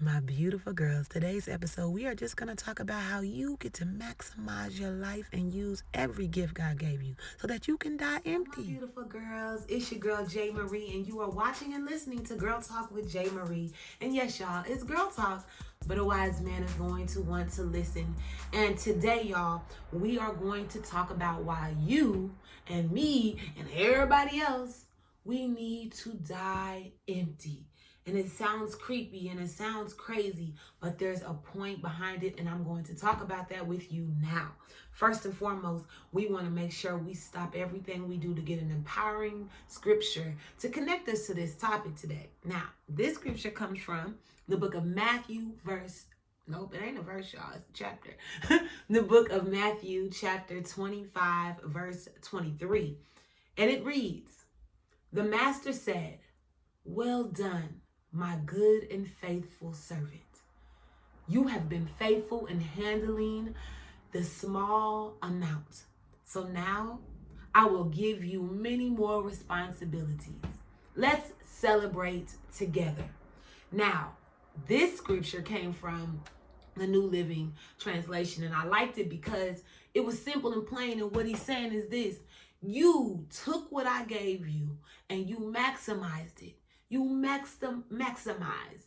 My beautiful girls, today's episode, we are just going to talk about how you get to maximize your life and use every gift God gave you so that you can die empty. My beautiful girls, it's your girl J. Marie, and you are watching and listening to Girl Talk with J. Marie. And yes, y'all, it's Girl Talk, but a wise man is going to want to listen. And today, y'all, we are going to talk about why you and me and everybody else, we need to die empty. And it sounds creepy and it sounds crazy, but there's a point behind it, and I'm going to talk about that with you now. First and foremost, we want to make sure we stop everything we do to get an empowering scripture to connect us to this topic today. Now, this scripture comes from the book of Matthew, nope, it ain't a verse, y'all, it's a chapter. The book of Matthew, chapter 25, verse 23. And it reads, "The master said, 'Well done, my good and faithful servant. You have been faithful in handling the small amount. So now I will give you many more responsibilities. Let's celebrate together.'" Now, this scripture came from the New Living Translation, and I liked it because it was simple and plain. And what he's saying is this: you took what I gave you and you maximized it. You maximized.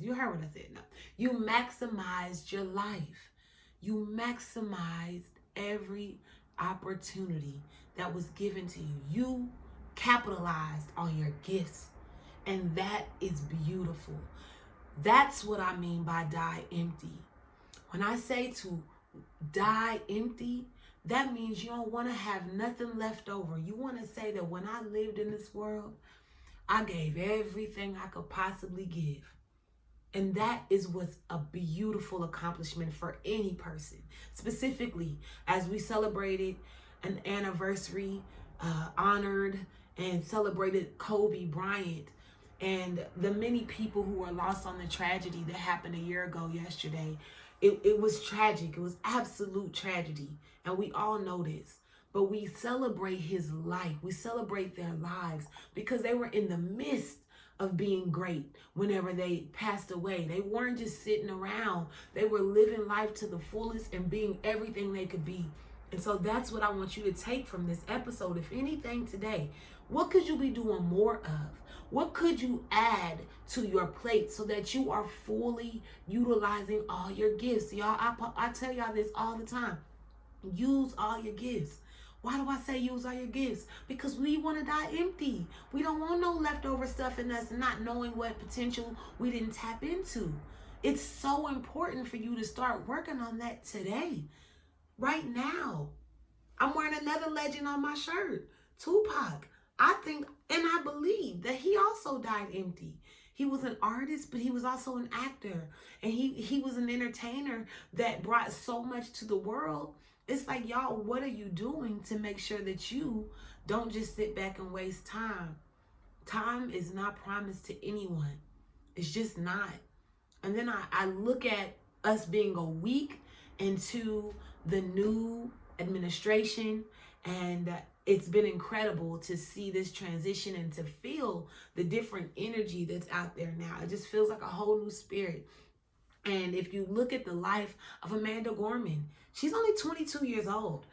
You heard what I said. No, you maximized your life. You maximized every opportunity that was given to you. You capitalized on your gifts, and that is beautiful. That's what I mean by die empty. When I say to die empty, that means you don't want to have nothing left over. You want to say that when I lived in this world, I gave everything I could possibly give. And that is what's a beautiful accomplishment for any person. Specifically, as we celebrated an anniversary, honored and celebrated Kobe Bryant and the many people who were lost on the tragedy that happened a year ago yesterday. It was tragic. It was absolute tragedy. And we all know this. But we celebrate his life. We celebrate their lives because they were in the midst of being great whenever they passed away. They weren't just sitting around. They were living life to the fullest and being everything they could be. And so that's what I want you to take from this episode. If anything today, what could you be doing more of? What could you add to your plate so that you are fully utilizing all your gifts? Y'all, I tell y'all this all the time. Use all your gifts. Why do I say use all your gifts? Because we want to die empty. We don't want no leftover stuff in us, not knowing what potential we didn't tap into. It's so important for you to start working on that today, right now. I'm wearing another legend on my shirt, Tupac. I think and I believe that he also died empty. He was an artist, but he was also an actor. And he was an entertainer that brought so much to the world. It's like, y'all, what are you doing to make sure that you don't just sit back and waste time? Time is not promised to anyone. It's just not. And then I look at us being a week into the new administration, and it's been incredible to see this transition and to feel the different energy that's out there now. It just feels like a whole new spirit. And if you look at the life of Amanda Gorman, she's only 22 years old.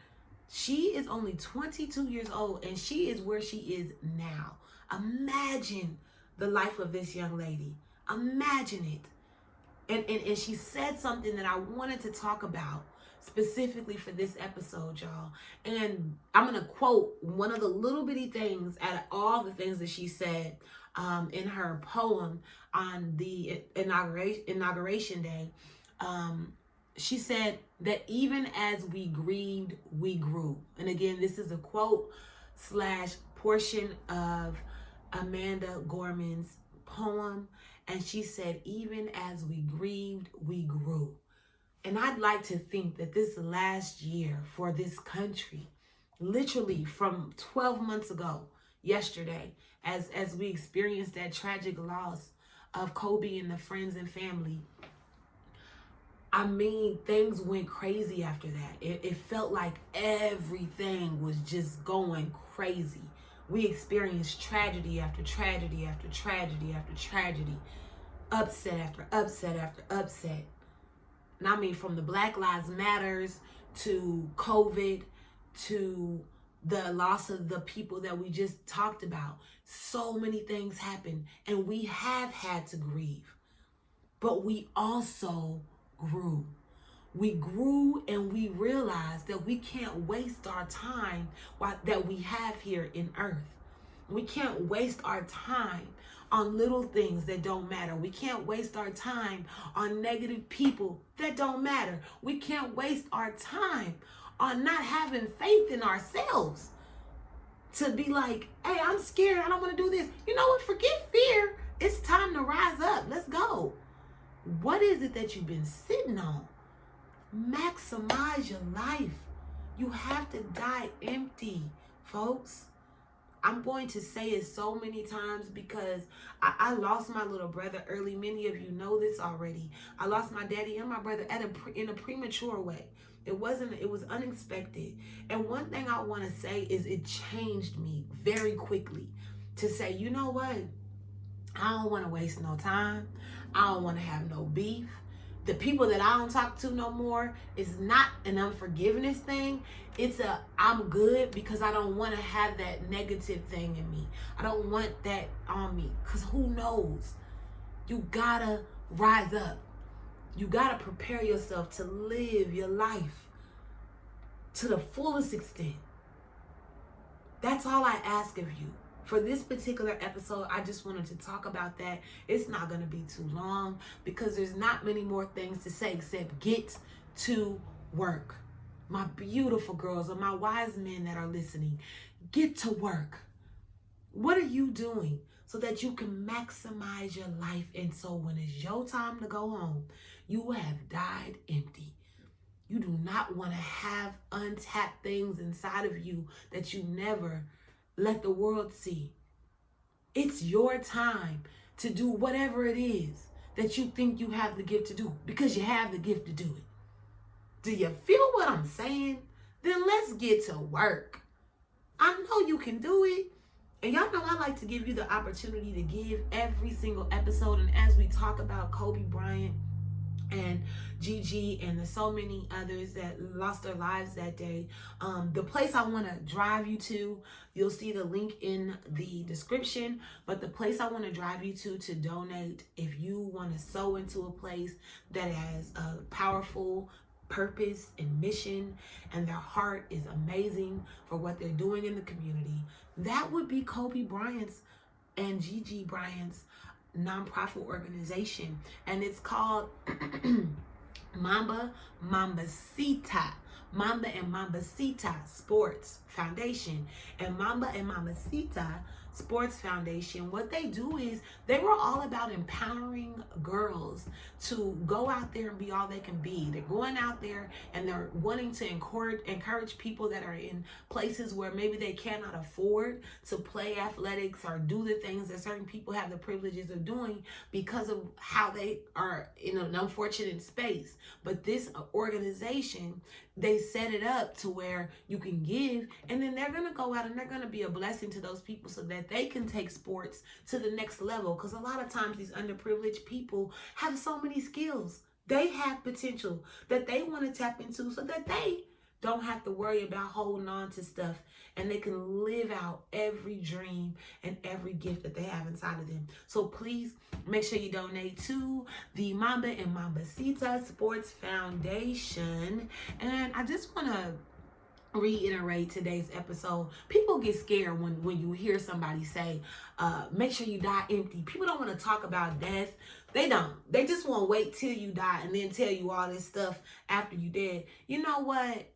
She is only 22 years old, and she is where she is now. Imagine the life of this young lady. Imagine it. And she said something that I wanted to talk about specifically for this episode, y'all. And I'm going to quote one of the little bitty things out of all the things that she said in her poem on the inauguration day. She said that even as we grieved, we grew. And again, this is a quote / portion of Amanda Gorman's poem. And she said, even as we grieved, we grew. And I'd like to think that this last year for this country, literally from 12 months ago, yesterday, as we experienced that tragic loss of Kobe and the friends and family, I mean, things went crazy after that. It felt like everything was just going crazy. We experienced tragedy after tragedy after tragedy after tragedy. upset after upset after upset. And I mean, from the Black Lives Matters to COVID to the loss of the people that we just talked about. So many things happen, and we have had to grieve. But we also grew. We grew and we realized that we can't waste our time that we have here in earth. We can't waste our time on little things that don't matter. We can't waste our time on negative people that don't matter. We can't waste our time on not having faith in ourselves to be like, hey, I'm scared. I don't want to do this. You know what? Forget fear. It's time to rise up. Let's go. What is it that you've been sitting on? Maximize your life. You have to die empty, folks. I'm going to say it so many times because I lost my little brother early. Many of you know this already. I lost my daddy and my brother in a premature way. It was unexpected. And one thing I want to say is it changed me very quickly to say, you know what? I don't want to waste no time. I don't want to have no beef. The people that I don't talk to no more is not an unforgiveness thing. It's a I'm good because I don't want to have that negative thing in me. I don't want that on me because who knows? You gotta rise up. You gotta prepare yourself to live your life to the fullest extent. That's all I ask of you. For this particular episode, I just wanted to talk about that. It's not going to be too long because there's not many more things to say except get to work. My beautiful girls and my wise men that are listening, get to work. What are you doing so that you can maximize your life? And so when it's your time to go home, you have died empty. You do not want to have untapped things inside of you that you never let the world see. It's your time to do whatever it is that you think you have the gift to do because you have the gift to do it. Do you feel what I'm saying? Then let's get to work. I know you can do it. And y'all know I like to give you the opportunity to give every single episode. And as we talk about Kobe Bryant and Gigi and there's so many others that lost their lives that day, the place I want to drive you to, you'll see the link in the description, but the place I want to drive you to donate if you want to sow into a place that has a powerful purpose and mission and their heart is amazing for what they're doing in the community, that would be Kobe Bryant's and Gigi Bryant's nonprofit organization, and it's called Mambacita. Mamba and Mambacita Sports Foundation. And Mamba and Mambacita Sports Foundation, what they do is they were all about empowering girls to go out there and be all they can be. They're going out there and they're wanting to encourage people that are in places where maybe they cannot afford to play athletics or do the things that certain people have the privileges of doing because of how they are in an unfortunate space. But this organization, they set it up to where you can give, and then they're going to go out and they're going to be a blessing to those people so that they can take sports to the next level. Because a lot of times these underprivileged people have so many skills. They have potential that they want to tap into so that they don't have to worry about holding on to stuff and they can live out every dream and every gift that they have inside of them. So please make sure you donate to the Mamba and Mambacita Sports Foundation. And I just want to reiterate today's episode. People get scared when you hear somebody say, make sure you die empty. People don't want to talk about death. They don't. They just want to wait till you die and then tell you all this stuff after you dead. You know what?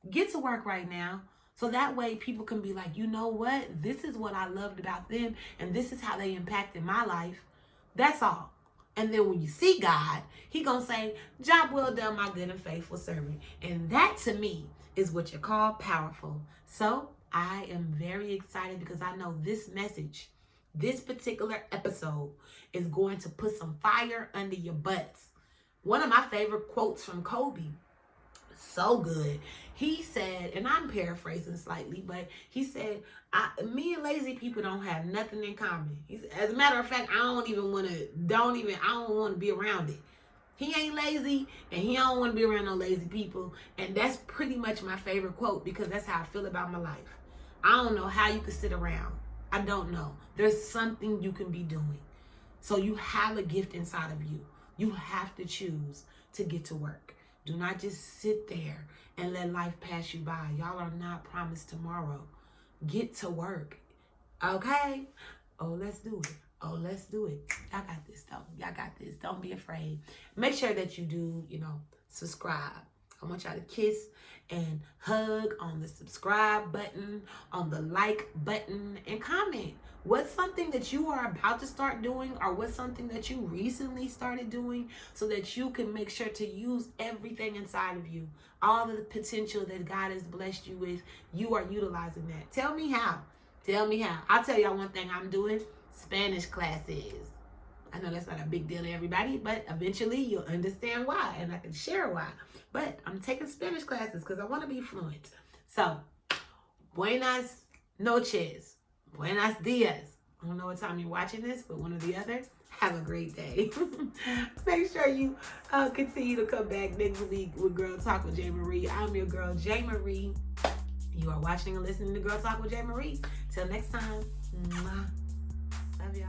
Get to work right now. So that way people can be like, you know what? This is what I loved about them and this is how they impacted my life. That's all. And then when you see God, he gonna say, job well done, my good and faithful servant. And that to me is what you call powerful. So I am very excited because I know this message, this particular episode is going to put some fire under your butts. One of my favorite quotes from Kobe So good. He said, and I'm paraphrasing slightly, but he said, me and lazy people don't have nothing in common. As a matter of fact, I don't want to be around it. He ain't lazy, and he don't want to be around no lazy people. And that's pretty much my favorite quote, because that's how I feel about my life. I don't know how you could sit around. I don't know. There's something you can be doing. So you have a gift inside of you. You have to choose to get to work. Do not just sit there and let life pass you by. Y'all are not promised tomorrow. Get to work. Okay? Oh, let's do it. Oh, let's do it. Y'all got this, though. Y'all got this. Don't be afraid. Make sure that you do, subscribe. I want y'all to kiss and hug on the subscribe button, on the like button, and comment. What's something that you are about to start doing, or what's something that you recently started doing, so that you can make sure to use everything inside of you. All the potential that God has blessed you with, you are utilizing that. Tell me how. Tell me how. I'll tell y'all one thing I'm doing. Spanish classes. I know that's not a big deal to everybody, but eventually you'll understand why, and I can share why. But I'm taking Spanish classes because I want to be fluent. So, buenas noches, buenos dias. I don't know what time you're watching this, but one or the other. Have a great day. Make sure you continue to come back next week with Girl Talk with J. Marie. I'm your girl, J. Marie. You are watching and listening to Girl Talk with J. Marie. Till next time. Mwah. Love y'all.